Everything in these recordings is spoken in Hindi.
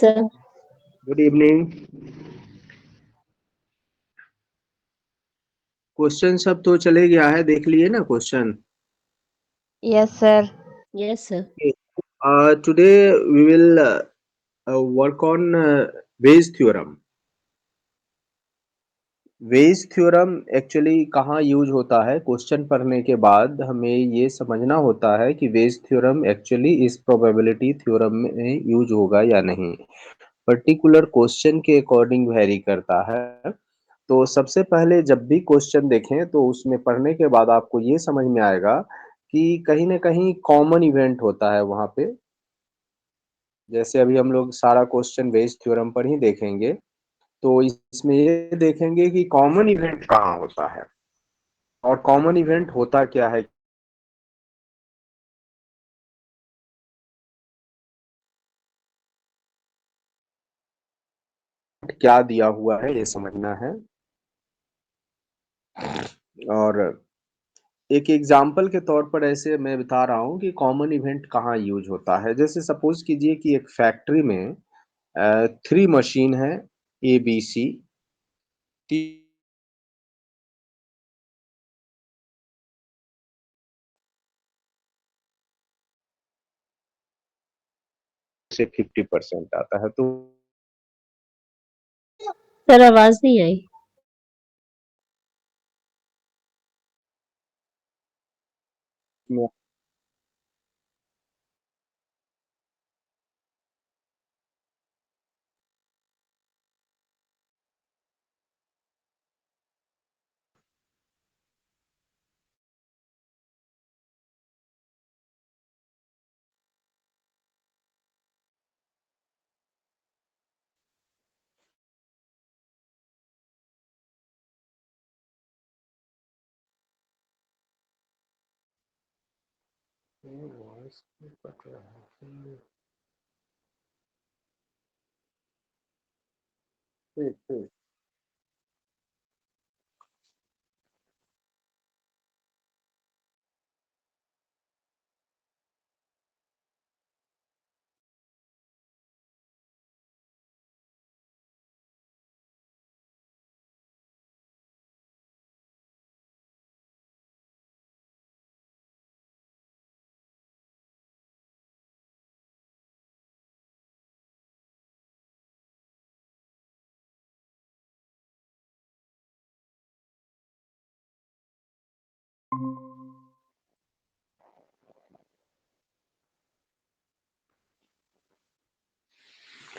sir. Good evening. क्वेश्चन सब तो चले गया है, देख लिए ना question. Yes, sir. Yes, sir. Today we will work on Bayes theorem. Bayes theorem actually कहाँ यूज होता है? क्वेश्चन पढ़ने के बाद हमें ये समझना होता है कि वेज थ्योरम एक्चुअली इस प्रोबेबिलिटी थ्योरम में यूज होगा या नहीं। पर्टिकुलर क्वेश्चन के अकॉर्डिंग वेरी करता है। तो सबसे पहले जब भी क्वेश्चन देखें तो उसमें पढ़ने के बाद आपको ये समझ में आएगा कि कहीं ना कहीं कॉमन इवेंट होता है वहां पे। जैसे अभी हम लोग सारा क्वेश्चन वेज थ्योरम पर ही देखेंगे, तो इसमें ये देखेंगे कि कॉमन इवेंट कहाँ होता है और कॉमन इवेंट होता क्या है, क्या दिया हुआ है, ये समझना है। और एक एग्जाम्पल के तौर पर ऐसे मैं बता रहा हूँ कि कॉमन इवेंट कहाँ यूज होता है। जैसे सपोज कीजिए कि एक फैक्ट्री में 3 मशीन है, ए बी सी, से 50% आता है। तो सर आवाज नहीं आई। ठीक ठीक।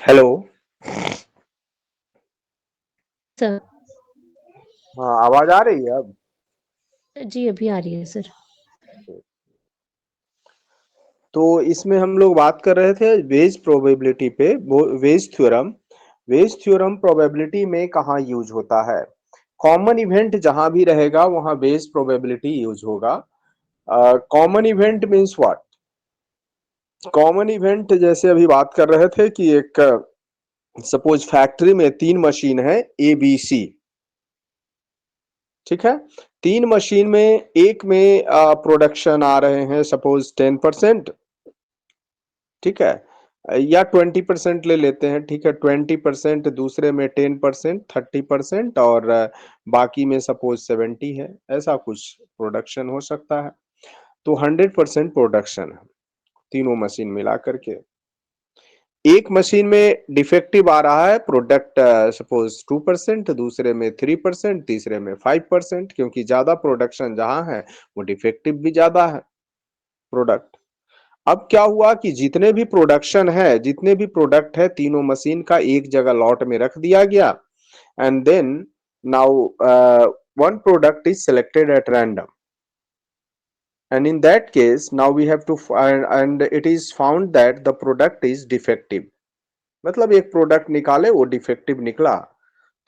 हेलो। सर हाँ, आवाज आ रही है अब? जी अभी आ रही है सर। तो इसमें हम लोग बात कर रहे थे वेज प्रोबेबिलिटी पे, Bayes theorem. Bayes theorem probability में कहाँ यूज होता है? कॉमन इवेंट जहां भी रहेगा वहां वेज प्रोबेबिलिटी यूज होगा। Common event means what? Common event जैसे अभी बात कर रहे थे कि एक सपोज फैक्ट्री में 3 मशीन है, ए बी सी। ठीक है, 3 मशीन में एक में प्रोडक्शन आ रहे हैं सपोज 10%। ठीक है, या 20% ले लेते हैं। ठीक है, 20%, दूसरे में 10%, 30%, और बाकी में सपोज 70 है। ऐसा कुछ प्रोडक्शन हो सकता है। तो 100% प्रोडक्शन है तीनों मशीन मिला करके। एक मशीन में डिफेक्टिव आ रहा है प्रोडक्ट सपोज 2%, दूसरे में 3%, तीसरे में 5%, क्योंकि ज्यादा प्रोडक्शन जहां है वो डिफेक्टिव भी ज्यादा है प्रोडक्ट। अब क्या हुआ कि जितने भी प्रोडक्शन है, जितने भी प्रोडक्ट है, तीनों मशीन का एक जगह लॉट में रख दिया गया। And then now one product is selected at random, and in that case now we have to find, and it is found that the product is defective। मतलब एक प्रोडक्ट निकाले, वो डिफेक्टिव निकला।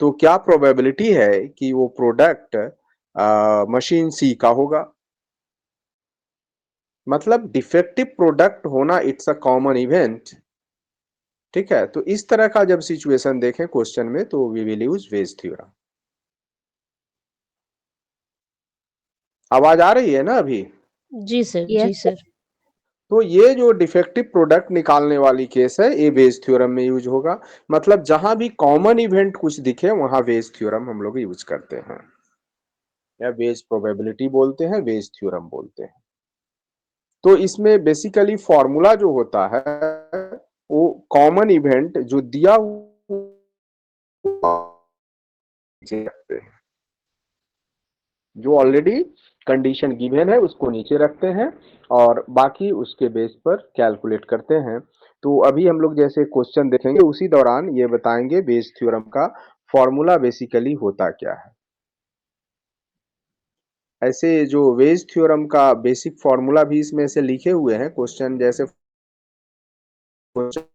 तो क्या प्रोबेबिलिटी है कि वो प्रोडक्ट मशीन सी का होगा? मतलब डिफेक्टिव प्रोडक्ट होना इट्स अ कॉमन इवेंट। ठीक है, तो इस तरह का जब सिचुएशन देखें क्वेश्चन में तो we will use Bayes theorem. आवाज आ रही है ना अभी? जी सर। जी Yes, sir. सर। तो ये जो डिफेक्टिव प्रोडक्ट निकालने वाली केस है ये वेज थ्योरम में यूज होगा। मतलब जहां भी कॉमन इवेंट कुछ दिखे वहां वेज थ्योरम हम लोग यूज करते हैं, या वेज प्रोबेबिलिटी बोलते हैं, वेज थ्योरम बोलते हैं। तो इसमें बेसिकली फॉर्मूला जो होता है वो कॉमन इवेंट जो दिया हुआ जो ऑलरेडी कंडीशन गिवन है उसको नीचे रखते हैं और बाकी उसके बेस पर कैलकुलेट करते हैं। तो अभी हम लोग जैसे क्वेश्चन देखेंगे उसी दौरान ये बताएंगे बेस थ्योरम का फॉर्मूला बेसिकली होता क्या है। ऐसे जो वेज थ्योरम का बेसिक फॉर्मूला भी इसमें से लिखे हुए हैं, क्वेश्चन जैसे क्वेश्चन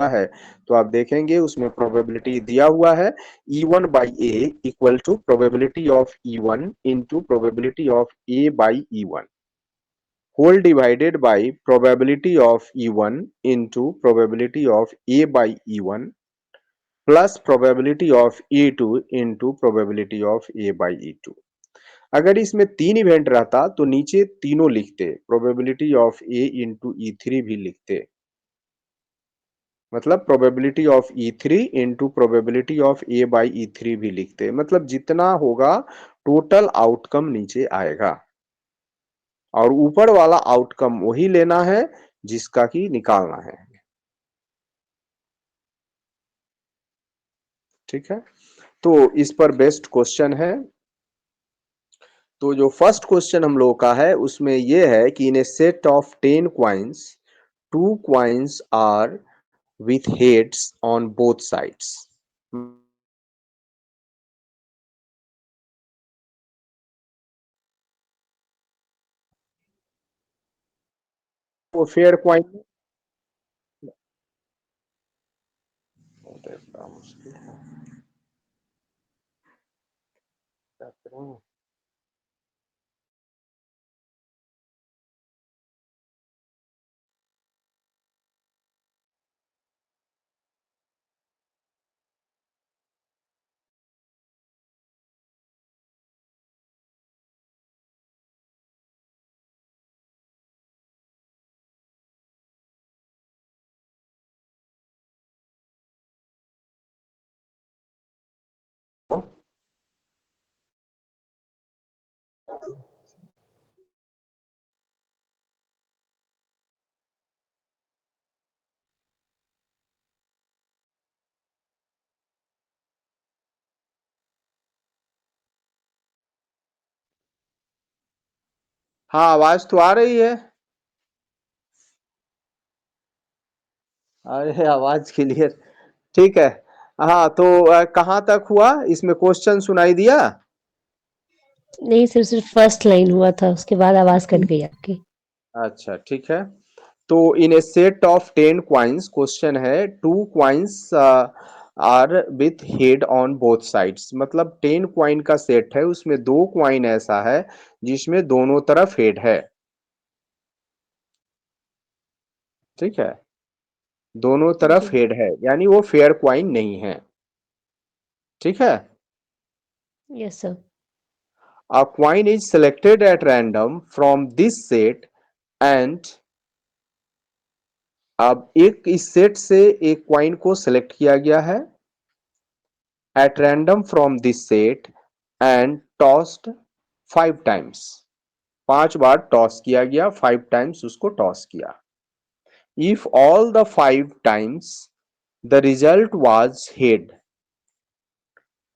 है तो आप देखेंगे उसमें प्रोबेबिलिटी दिया हुआ है E1 by A equal to probability of E1 into probability of A by E1 whole divided by probability of E1 into probability of A by E1 plus probability of E2 into probability of A by E2। अगर इसमें तीन इवेंट रहता तो नीचे तीनों लिखते, probability of A into E3 भी लिखते, मतलब probability of E3 into probability of A by E3 भी लिखते, मतलब जितना होगा टोटल आउटकम नीचे आएगा और ऊपर वाला आउटकम वही लेना है जिसका की निकालना है। ठीक है, तो इस पर बेस्ट क्वेश्चन है। तो जो फर्स्ट क्वेश्चन हम लोग का है उसमें यह है कि in a set of 10 coins 2 coins are with heads on both sides. वो फेयर क्वाइन मुश्किल है, क्या करूं? हाँ आवाज तो आ रही है। अरे आवाज क्लियर, ठीक है। हाँ तो कहाँ तक हुआ इसमें क्वेश्चन सुनाई दिया? नहीं सर, सिर्फ फर्स्ट लाइन हुआ था, उसके बाद आवाज कट गई आपकी। अच्छा ठीक है, तो in a set of 10 coins, question है 2 coins are with head on both sides, मतलब 10 क्वाइन का सेट है उसमें दो क्वाइन ऐसा है जिसमें दोनों तरफ हेड है। ठीक है, दोनों जी। तरफ हेड है यानी वो फेयर क्वाइन नहीं है। ठीक है, yes sir. a coin is selected at random from this set and अब एक इस सेट से एक क्वाइन को सिलेक्ट किया गया है at random from this set and tossed 5 times, 5 bar toss किया गया, 5 टाइम्स उसको टॉस किया। if all the 5 times the result was head,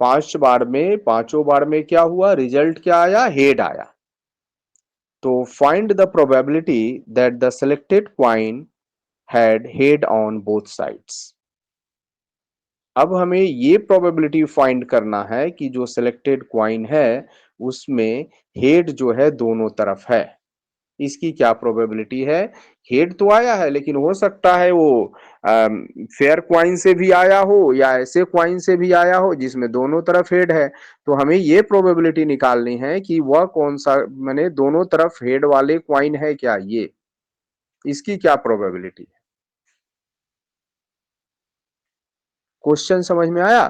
5 बार में पांचों बार में क्या हुआ, रिजल्ट क्या आया, हेड आया। तो find the probability that the selected coin had head on both sides। अब हमें ये प्रोबेबिलिटी फाइंड करना है कि जो सिलेक्टेड क्वाइन है उसमें हेड जो है दोनों तरफ है, इसकी क्या प्रोबेबिलिटी है। हेड तो आया है लेकिन हो सकता है वो फेयर क्वाइन से भी आया हो या ऐसे क्वाइन से भी आया हो जिसमें दोनों तरफ हेड है। तो हमें ये प्रोबेबिलिटी निकालनी है कि वह कौन सा, माने दोनों तरफ हेड वाले क्वाइन है क्या, ये इसकी क्या प्रोबेबिलिटी है। क्वेश्चन समझ में आया?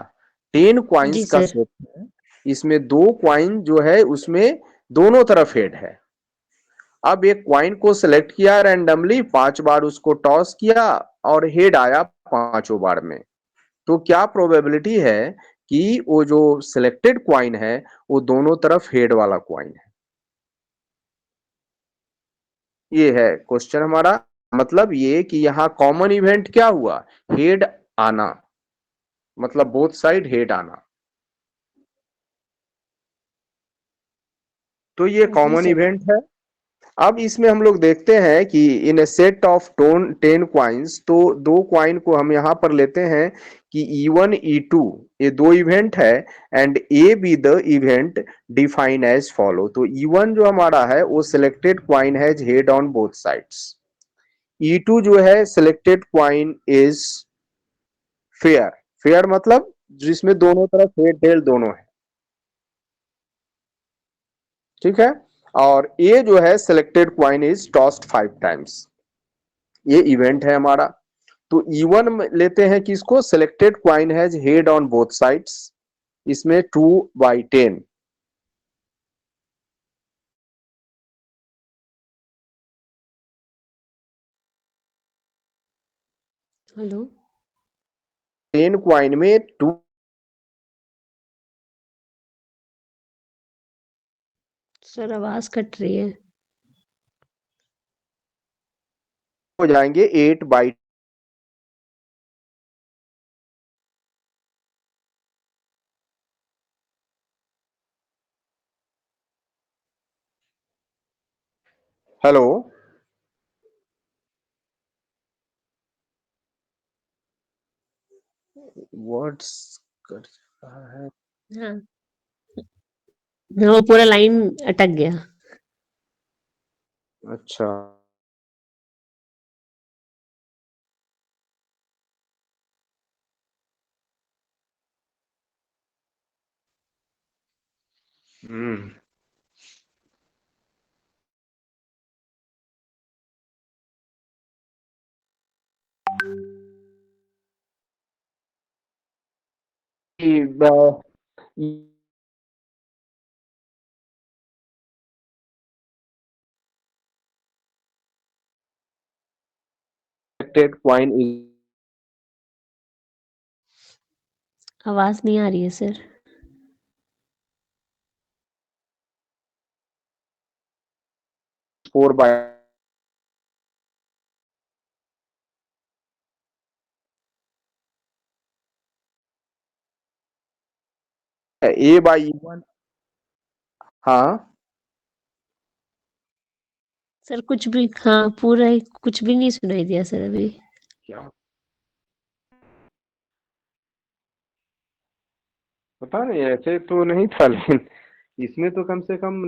10 क्वाइंस जी का सर। सेट है, इसमें दो क्वाइन जो है उसमें दोनों तरफ हेड है अब एक क्वाइन को सिलेक्ट किया रैंडमली, 5 बार उसको टॉस किया और हेड आया 5 बार में। तो क्या प्रोबेबिलिटी है कि वो जो सिलेक्टेड क्वाइन है वो दोनों तरफ हेड वाला क्वाइन है? ये है क्वेश्चन हमारा। मतलब ये कि यहां कॉमन इवेंट क्या हुआ, हेड आना, मतलब बोथ साइड हेड आना। तो ये जी कॉमन सर। इवेंट है। अब इसमें हम लोग देखते हैं कि in a set of 10 coins, तो दो क्वाइन को हम यहां पर लेते हैं कि E1 E2 ये दो इवेंट है, and A B the event define as follow. तो E1 जो हमारा है वो selected coin has head on both sides. E2 जो है selected coin is fair. Fair मतलब जिसमें दोनों तरफ हेड टेल दोनों है, ठीक है। और ए जो है selected coin is tossed 5 times. ये इवेंट है हमारा। तो E1 में लेते हैं कि इसको selected coin has head on both sides, इसमें 2/10। हेलो 10 क्वाइन में 2 सर, आवाज कट रही है। हो जाएंगे 8/। हेलो, वर्ड्स कर रहा है। हाँ, वो पूरा लाइन अटक गया। अच्छा। हम्म। सिलेक्टेड क्वाइन इज आवाज नहीं आ रही है सर। 4/। A/E1। हाँ। सर कुछ भी, हाँ पूरा ही कुछ भी नहीं सुनाई दिया सर अभी। क्या पता नहीं, ऐसे तो नहीं था लेकिन इसमें तो कम से कम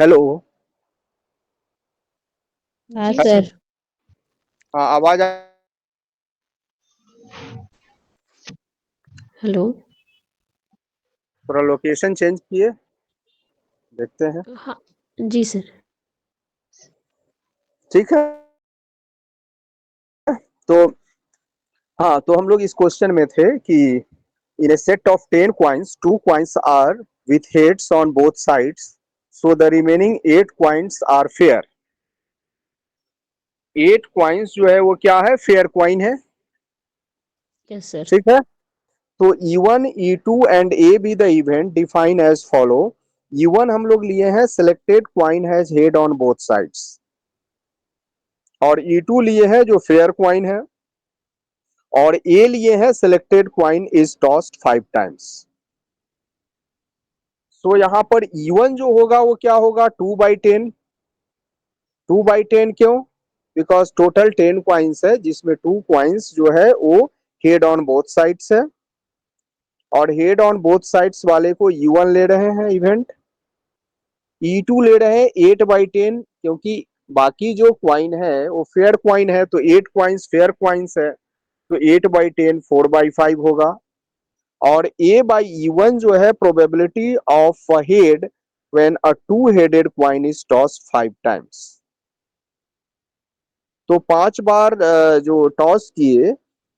हेलो। हाँ जी सर। सर। हाँ, आवाज हेलो। थोड़ा लोकेशन चेंज किए, देखते हैं। हाँ जी सर। ठीक है, तो हाँ, तो हम लोग इस क्वेश्चन में थे कि in a set of 10 coins 2 coins are with heads on both sides, so the remaining 8 coins are fair। 8 coins जो है वो क्या है, फेयर क्वाइन है। Yes sir. ठीक है, तो E1 E2 and A B the event define as follow. E1 हम लोग लिए हैं selected coin has head on both sides, और E2 लिए हैं जो फेयर क्वाइन है, और ए लिए हैं selected coin is tossed 5 times. So यहां पर E1 जो होगा वो क्या होगा, 2/10। 2/10 क्यों, बिकॉज टोटल 10 क्वाइंस है जिसमें 2 क्वाइंस जो है वो हेड ऑन बोथ साइड्स है, और हेड ऑन बोथ साइड्स वाले को E1 ले रहे हैं इवेंट। E2 ले रहे हैं 8/10, क्योंकि बाकी जो क्वाइन है वो फेयर क्वाइन है, तो 8 क्वाइंस फेयर क्वाइंस है, तो 8/10 4/5 होगा। और A/E1 जो है probability of head when a two headed coin is toss 5 times. तो 5 बार जो टॉस किए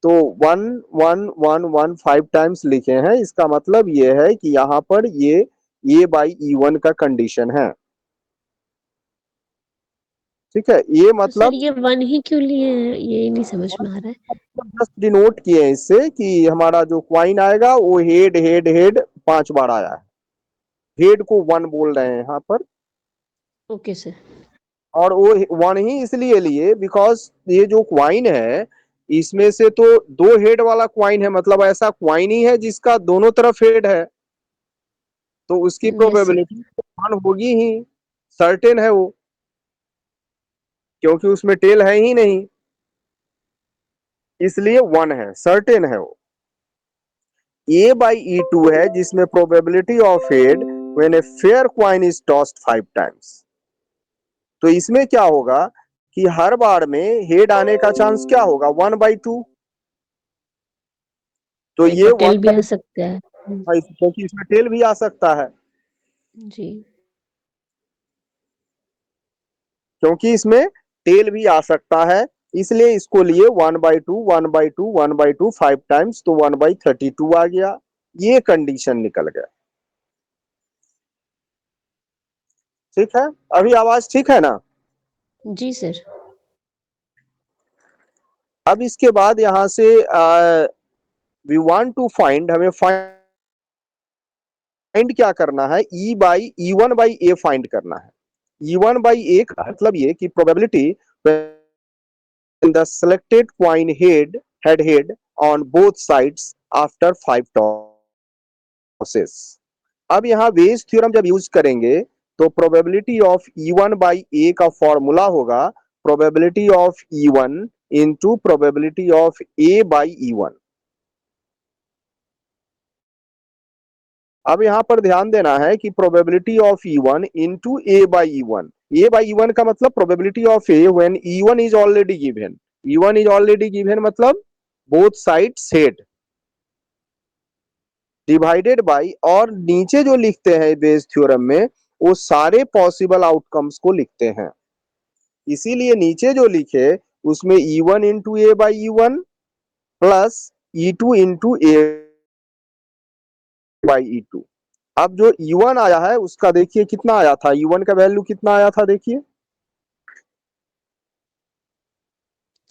तो 1 1 1 1 5 टाइम्स लिखे हैं, इसका मतलब ये है कि यहां पर ये A/E1 का कंडीशन है। ठीक है, ये तो सर मतलब ये 1 ही क्यों लिए हैं, ये नहीं समझ में आ रहा है। जस्ट डिनोट किए हैं इससे कि हमारा जो क्वाइन आएगा वो हेड हेड हेड 5 बार आया है, हेड को 1 बोल रहे हैं यहाँ पर। Okay sir. और वो 1 ही इसलिए लिए बिकॉज ये जो क्वाइन है इसमें से तो 2 हेड वाला क्वाइन है, मतलब ऐसा क्वाइन ही है जिसका दोनों तरफ हेड है, तो उसकी यस सर। प्रोबेबिलिटी 1 होगी ही, सर्टेन है वो, क्योंकि उसमें टेल है ही नहीं, इसलिए 1 है, सर्टेन है वो। A/E2 है जिसमें probability of head when a fair coin is tossed 5 times. तो इसमें क्या होगा कि हर बार में हेड आने का चांस क्या होगा, 1/2। तो एक ये बार टेल वन भी आ बाई सकता है। क्योंकि इसमें टेल भी आ सकता है, जी। क्योंकि इसमें टेल भी आ सकता है, इसलिए इसको लिए 1/2 1/2 1/2 5 टाइम्स, तो 1/32 आ गया। ये कंडीशन निकल गया। ठीक है, अभी आवाज ठीक है ना। जी सर। अब इसके बाद यहां से वी वांट टू फाइंड, हमें फाइंड क्या करना है, E1/A फाइंड करना है। E1/A का मतलब ये कि probability the selected coin had head on both sides after 5 tosses। अब यहां वेज थ्योरम जब यूज करेंगे तो प्रोबेबिलिटी ऑफ E1/A का फॉर्मूला होगा probability of E1 into probability of A/E1। अब यहां पर ध्यान देना है कि probability of E1 into A/E1। A/E1 का मतलब probability of A when E1 is already given. E1 is already given मतलब both sides head divided by, और नीचे जो लिखते हैं बेस थ्योरम में वो सारे पॉसिबल आउटकम्स को लिखते हैं, इसीलिए नीचे जो लिखे उसमें E1 into A/E1 plus E2 into A/E2। अब जो E1 आया है उसका देखिए कितना आया था, E1 का वैल्यू कितना आया था देखिए,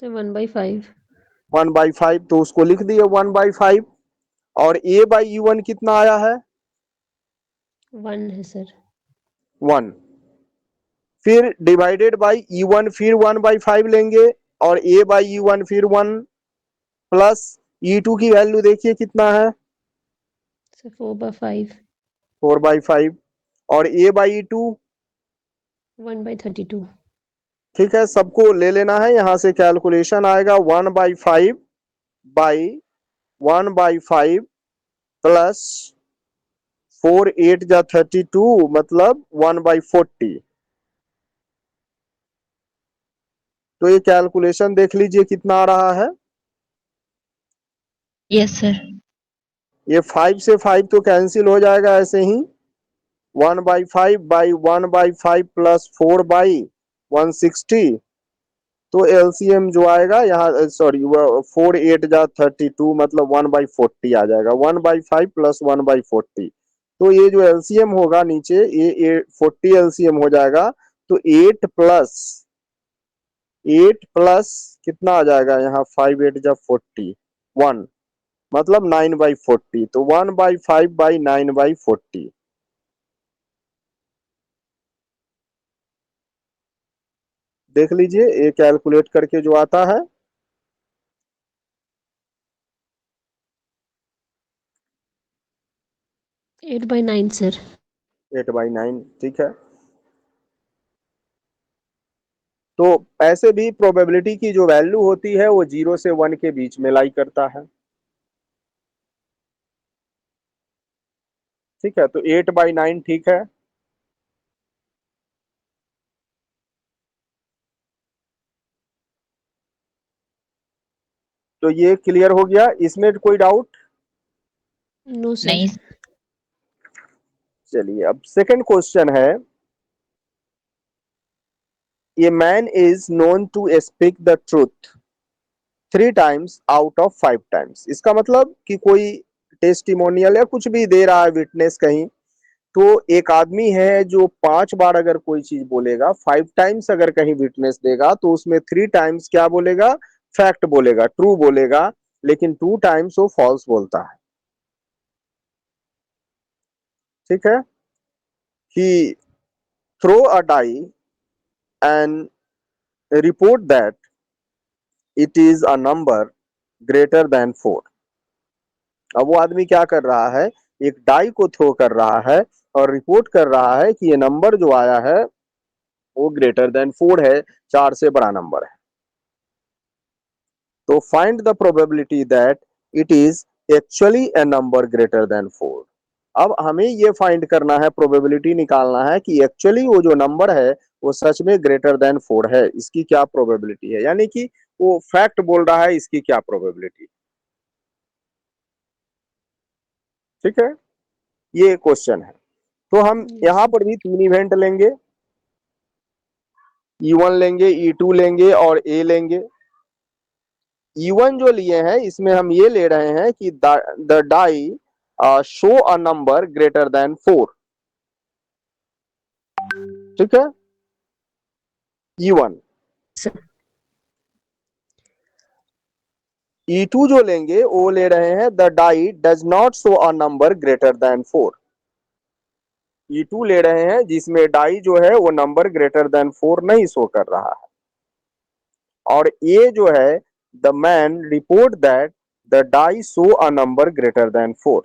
तो 1/5। 1/5, तो उसको लिख दिए 1/5। और A/E1 कितना आया है, 1 है सर। 1। फिर डिवाइडेड बाई E1 फिर 1/5 लेंगे, और A/E1 फिर 1 प्लस E2 की वैल्यू देखिए कितना है, सर 4/5। 4/5। और A/E2, 1/32। ठीक है, सबको ले लेना है, यहां से कैलकुलेशन आएगा 1/5 बाई 1/5 प्लस 4 8 जा 32 मतलब 1/40। तो ये कैलकुलेशन देख लीजिए कितना आ रहा है। Yes sir. ये 5 से 5 तो कैंसिल हो जाएगा ऐसे ही। 1/5 प्लस 4/160। तो एलसीएम जो आएगा यहाँ, सॉरी, 4 8 जा 32 मतलब 1/40 आ जाएगा। 1/5 प्लस 1/40। तो ये जो एलसीएम होगा नीचे, ये 40 एलसीएम हो जाएगा। तो 8 प्लस कितना आ जाएगा यहाँ, 5 8 जा 40, 1 मतलब 9/40। तो 1/5/9/40। देख लीजिए ये कैलकुलेट करके जो आता है। 8/9 सर। 8/9, ठीक है। तो ऐसे भी प्रोबेबिलिटी की जो वैल्यू होती है वो 0 से 1 के बीच में लाई करता है। ठीक है, तो 8/9 ठीक है। तो ये क्लियर हो गया, इसमें कोई डाउट? No sir. नहीं। चलिए अब सेकंड क्वेश्चन है। A man is known to speak the truth 3 times out of 5 times. इसका मतलब कि कोई टेस्टिमोनियल या कुछ भी दे रहा है, विटनेस कहीं। तो एक आदमी है जो 5 बार अगर कोई चीज बोलेगा, 5 टाइम्स अगर कहीं विटनेस देगा, तो उसमें 3 टाइम्स क्या बोलेगा, फैक्ट बोलेगा, ट्रू बोलेगा। लेकिन 2 टाइम्स वो फॉल्स बोलता है। ठीक है। ही throw a die and report that it is a number greater than 4। अब वो आदमी क्या कर रहा है, एक डाई को थ्रो कर रहा है और रिपोर्ट कर रहा है कि ये नंबर जो आया है वो ग्रेटर देन 4 है, 4 से बड़ा नंबर है। तो find the probability that it is actually A number greater than 4। अब हमें ये फाइंड करना है, प्रोबेबिलिटी निकालना है कि एक्चुअली वो जो नंबर है वो सच में ग्रेटर देन 4 है, इसकी क्या प्रोबेबिलिटी है, यानी कि वो फैक्ट बोल रहा है, इसकी क्या प्रोबेबिलिटी। ठीक है, ये क्वेश्चन है। तो हम यस यहां सर। पर भी 3 इवेंट लेंगे, E1 लेंगे, E2 लेंगे और A लेंगे। E1 जो लिए हैं इसमें हम ये ले रहे हैं कि the die show a number greater than 4। ठीक है, E1। सर। E2 जो लेंगे वो ले रहे हैं the die does not show a number greater than 4। E2 ले रहे हैं जिसमें डाई जो है वो नंबर ग्रेटर देन 4 नहीं शो कर रहा है। और ये जो है the man report that the die show a number greater than 4।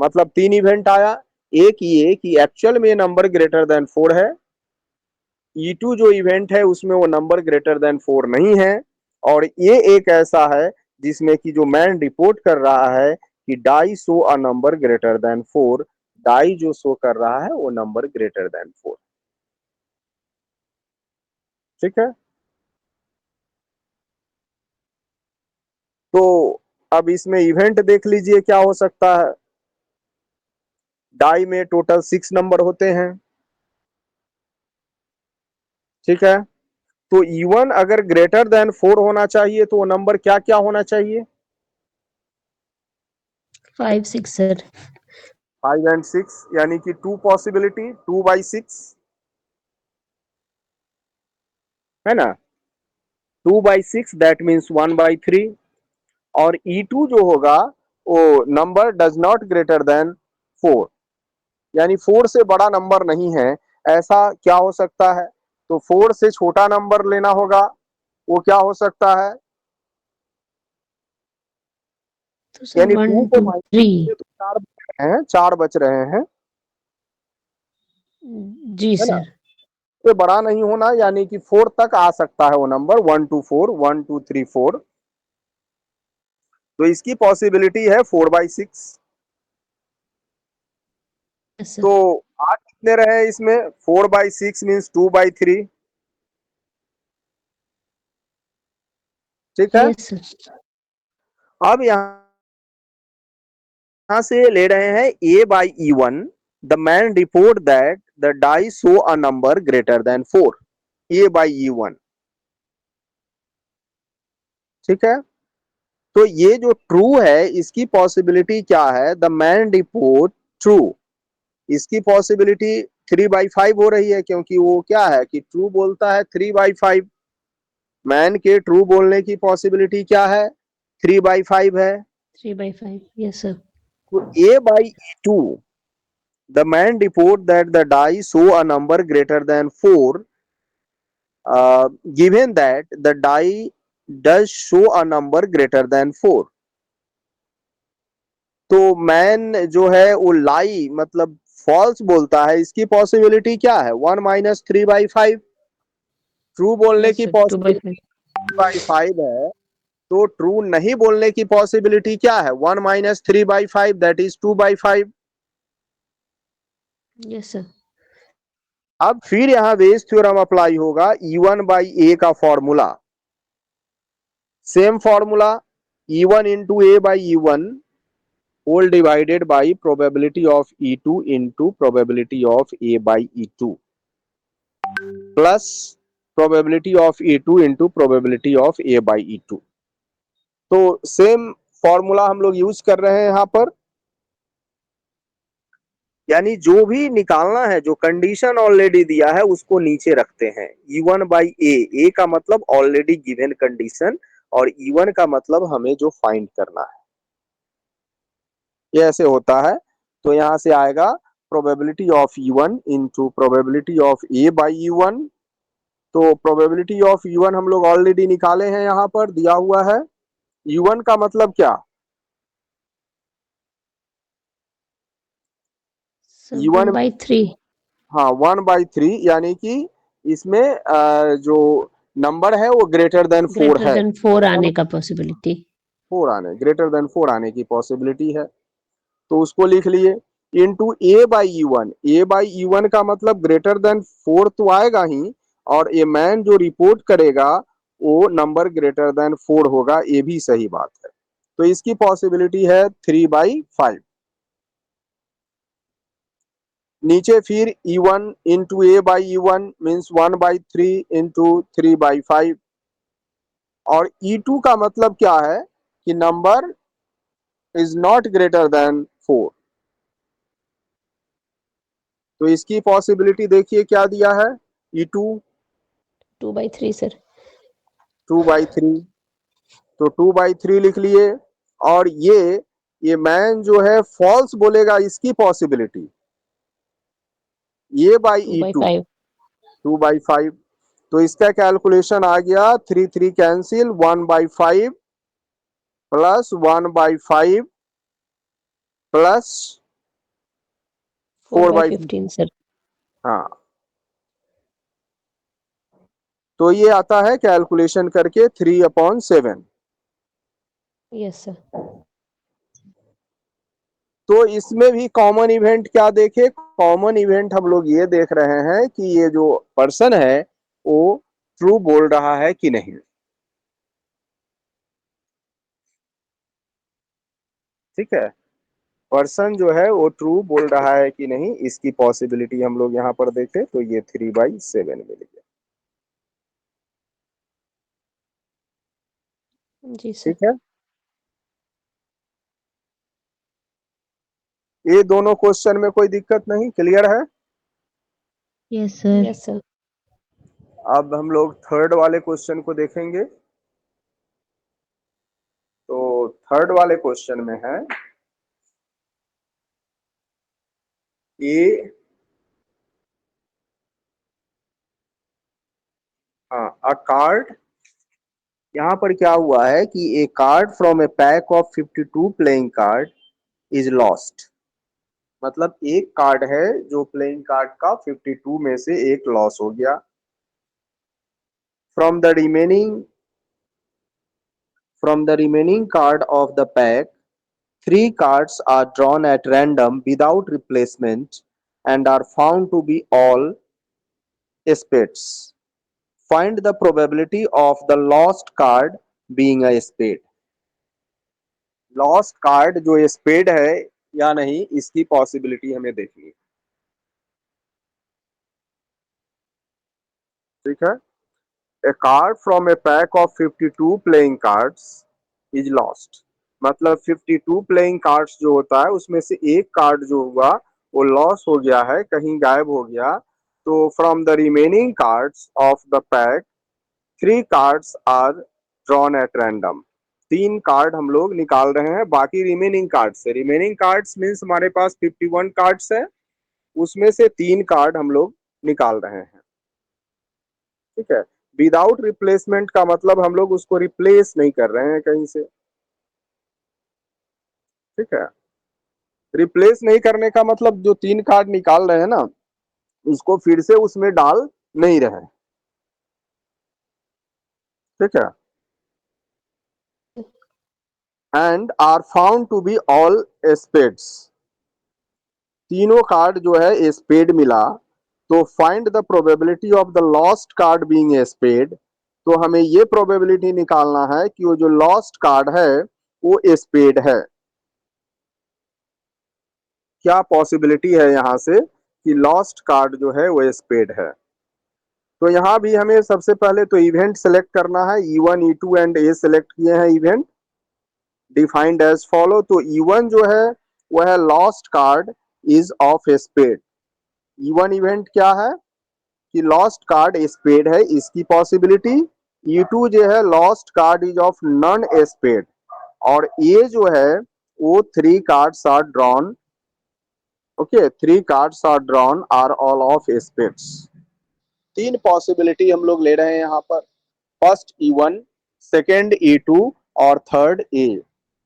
मतलब 3 इवेंट आया। एक ये कि एक्चुअल में नंबर ग्रेटर देन 4 है। E2 जो इवेंट है उसमें वो नंबर ग्रेटर देन 4 नहीं है। और ये एक ऐसा है जिसमें कि जो मैन रिपोर्ट कर रहा है कि die show a number greater than 4। Die जो शो कर रहा है वो नंबर ग्रेटर देन 4। ठीक है। तो अब इसमें इवेंट देख लीजिए क्या हो सकता है। डाई में टोटल 6 नंबर होते हैं। ठीक है। तो E1 अगर ग्रेटर देन 4 होना चाहिए तो वो नंबर क्या क्या होना चाहिए? 5 6 सर। 5 एंड 6, यानी कि 2 पॉसिबिलिटी, 2/6 है ना। 2/6 दैट मीन्स 1/3। और E2 जो होगा वो number does not greater than 4, यानी 4 से बड़ा नंबर नहीं है। ऐसा क्या हो सकता है? तो 4 से छोटा नंबर लेना होगा। वो क्या हो सकता है? तो सर यानी 2 1 को 2 माइनस 3। करेंगे तो 4 बच रहे हैं, 4 बच रहे हैं, जी है ना। सर। तो बड़ा नहीं होना, यानी कि 4 तक आ सकता है वो नंबर, 1 2 4, 1 2 3 4। तो इसकी पॉसिबिलिटी है 4/6। Yes sir. तो 8 कितने रहे इसमें? 4/6 मीन्स 2/3। ठीक है। Yes sir. अब यहां से ले रहे हैं A/E1। The man report that the die show a number greater than 4। A/E1। ठीक है। तो ये जो ट्रू है इसकी पॉसिबिलिटी क्या है? The man report true. इसकी पॉसिबिलिटी 3/5 हो रही है, क्योंकि वो क्या है कि ट्रू बोलता है 3/5। मैन के ट्रू बोलने की पॉसिबिलिटी क्या है? 3/5 है। 3/5। Yes sir. तो A/E2, the man report that the die show a number greater than 4, given that the die does show a number greater than 4। तो मैन जो है वो लाई मतलब फॉल्स बोलता है, इसकी पॉसिबिलिटी क्या है? 1 - 3/5। ट्रू बोलने यस की सर, पॉसिबिलिटी 2/5। 3/5 है। तो ट्रू नहीं बोलने की पॉसिबिलिटी क्या है? 1 - 3/5, दैट इज 2/5। Yes sir. अब फिर यहां वेज थ्योरम अप्लाई होगा, E1/A का formula. Same formula, E1 into A/E1 whole divided by probability of E2 into probability of A/E2 plus probability of E2 into probability of A/E2। तो सेम फॉर्मूला हम लोग यूज कर रहे हैं यहां पर। यानी जो भी निकालना है, जो कंडीशन ऑलरेडी दिया है उसको नीचे रखते हैं। E1/A, ए का मतलब ऑलरेडी गिवन कंडीशन, और E1 का मतलब हमें जो फाइंड करना है। ये ऐसे होता है। तो यहां से आएगा probability of E1 into probability of A/E1। तो प्रोबेबिलिटी ऑफ E1 हम लोग ऑलरेडी निकाले हैं, यहां पर दिया हुआ है। E1 का मतलब क्या? Sir one E1, by three हाँ 1/3, यानी कि इसमें जो नंबर है वो ग्रेटर देन 4 ग्रेटर है। देन 4 आने का पॉसिबिलिटी। 4 आने, ग्रेटर देन 4 आने की पॉसिबिलिटी है। तो उसको लिख लिए इंटू A/E1। A/E1 का मतलब ग्रेटर देन 4 तो आएगा ही, और ए मैन जो रिपोर्ट करेगा वो नंबर ग्रेटर देन 4 होगा, ये भी सही बात है। तो इसकी पॉसिबिलिटी है 3/5। नीचे फिर E1 into A/E1 means 1/3 into 3/5। और E2 का मतलब क्या है कि number is not greater than 4। तो इसकी पॉसिबिलिटी देखिए क्या दिया है? E2 2/3 sir. 2/3। तो 2/3 लिख लिए। और ये मैन जो है फॉल्स बोलेगा, इसकी possibility to A/E2, by five 2/5। तो इसका कैलकुलेशन आ गया, 3 3 cancel, 1/5 plus 1/5 plus four four by by fifteen sir. हाँ। तो ये आता है कैलकुलेशन करके 3/7। Yes sir. तो इसमें भी कॉमन इवेंट क्या देखे? कॉमन इवेंट हम लोग ये देख रहे हैं कि ये जो पर्सन है वो ट्रू बोल रहा है कि नहीं। ठीक है। पर्सन जो है वो ट्रू बोल रहा है कि नहीं, इसकी पॉसिबिलिटी हम लोग यहाँ पर देखें तो ये 3/7 मिल गया। जी सर। ठीक है। ये दोनों क्वेश्चन में कोई दिक्कत नहीं, क्लियर है। Yes sir. Yes sir. अब हम लोग थर्ड वाले क्वेश्चन को देखेंगे। तो थर्ड वाले क्वेश्चन में है ए, हाँ, अ कार्ड। यहाँ पर क्या हुआ है कि a card from a pack of 52 playing card is lost. मतलब एक कार्ड है जो प्लेइंग कार्ड का 52 में से एक लॉस हो गया। From the remaining card of the pack, 3 cards are drawn at random without replacement and are found to be all spades. Find the probability of the lost card being a spade. Lost card जो स्पेड है या नहीं, इसकी पॉसिबिलिटी हमें देखनी है। ठीक है। A card from a pack of 52 playing cards is lost. मतलब 52 प्लेइंग कार्ड्स जो होता है उसमें से एक कार्ड जो हुआ वो लॉस हो गया है, कहीं गायब हो गया। तो from the remaining cards of the pack 3 cards are drawn at random. 3 card हम लोग निकाल रहे हैं बाकी रिमेनिंग कार्ड से। रिमेनिंग कार्ड्स मीन्स हमारे पास 51 कार्ड्स है, उसमें से 3 कार्ड हम लोग निकाल रहे हैं। ठीक है। विदाउट रिप्लेसमेंट का मतलब हम लोग उसको रिप्लेस नहीं कर रहे हैं कहीं से। ठीक है। रिप्लेस नहीं करने का मतलब जो 3 कार्ड निकाल रहे हैं ना, उसको फिर से उसमें डाल नहीं रहे। ठीक है। And are found to be all spades. तीनों कार्ड जो है स्पेड मिला, तो find the probability of the lost card being a spade. तो हमें ये प्रोबेबिलिटी निकालना है कि वो जो लॉस्ट कार्ड है वो स्पेड है। क्या पॉसिबिलिटी है यहां से कि लॉस्ट कार्ड जो है वो स्पेड है। तो यहां भी हमें सबसे पहले तो इवेंट सेलेक्ट करना है। E1 E2 and A select किए हैं इवेंट, डिफाइंड एज फॉलो। तो E1 जो है वह है lost card is of a spade. E1 event क्या है कि लॉस्ट कार्ड स्पेड है, इसकी पॉसिबिलिटी। E2 जो है lost card is of non spade, और ये जो है वो 3 cards are drawn. Okay, 3 cards are drawn are all of spades. 3 possibility हम लोग ले रहे हैं यहाँ पर। फर्स्ट E1, सेकेंड E2 और थर्ड ए।